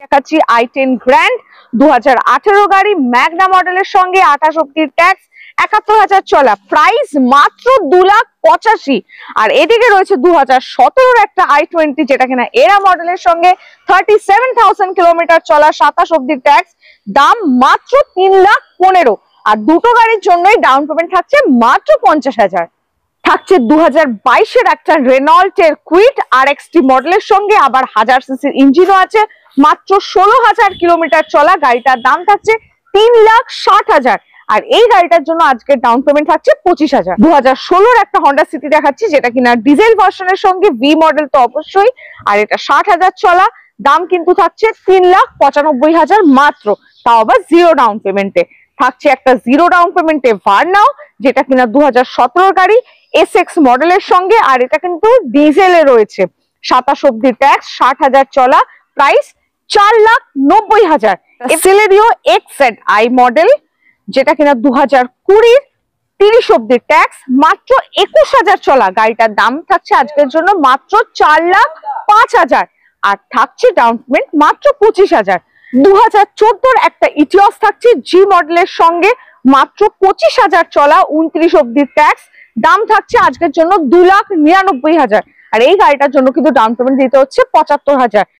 দেখাচ্ছি i10 grand 2018 গাড়ি, Magna মডেলের সঙ্গে 28 অব্দির ট্যাক্স, 71,000 চলা, প্রাইস মাত্র 2,85,000। আর এদিকে রয়েছে 2017 একটা i20 যেটা কিনা এরা মডেলের সঙ্গে 37,000 কিলোমিটার চলা, 27 অব্দির ট্যাক্স, দাম মাত্র 3,15,000। আর দুটো গাড়ির জন্যই ডাউন পেমেন্ট থাকছে মাত্র 50,000। থাকছে 2022-এর একটা রেনল্টের কুইড RXT মডেলের সঙ্গে, আবার 1000 সিসির ইঞ্জিনও আছে, মাত্র 16,000 কিলোমিটার চলা, গাড়িটার দাম থাকছে 3,60,000। আর এই গাড়িটার জন্য আজকে ডাউন পেমেন্ট থাকছে 25,000। 2016-র একটা হন্ডা সিটি দেখাচ্ছি যেটা কিনা ডিজেল ভার্সনের সঙ্গে, ভি মডেল তো অবশ্যই, আর এটা 60,000 চলা, দাম কিন্তু থাকছে 3,95,000 মাত্র, তাও আবার জিরো ডাউন পেমেন্টে। থাকছে একটা জিরো ডাউন পেমেন্টে ভার্নাও যেটা কিনা 2017 গাড়ি, SX মডেলের সঙ্গে, আর এটা কিন্তু ডিজেলে রয়েছে, 27 অব্দি ট্যাক্স, 60,000 চলা, প্রাইস 4,90,000। সেলেরিও XZI মডেল যেটা কিনা 2020, 30 অব্দি ট্যাক্স, মাত্র 21,000 চলা, গাড়িটার দাম থাকছে আজকের জন্য মাত্র 4,05,000। আর থাকছে ডাউন পেমেন্ট মাত্র 25,000। 2014-র একটা ইটিওস থাকছে জি মডেলের সঙ্গে, মাত্র 25,000 চলা, 29 অব্দি ট্যাক্স, দাম থাকছে আজকের জন্য 2,99,000। আর এই গাড়িটার জন্য কিন্তু ডাউন পেমেন্ট দিতে হচ্ছে 75,000।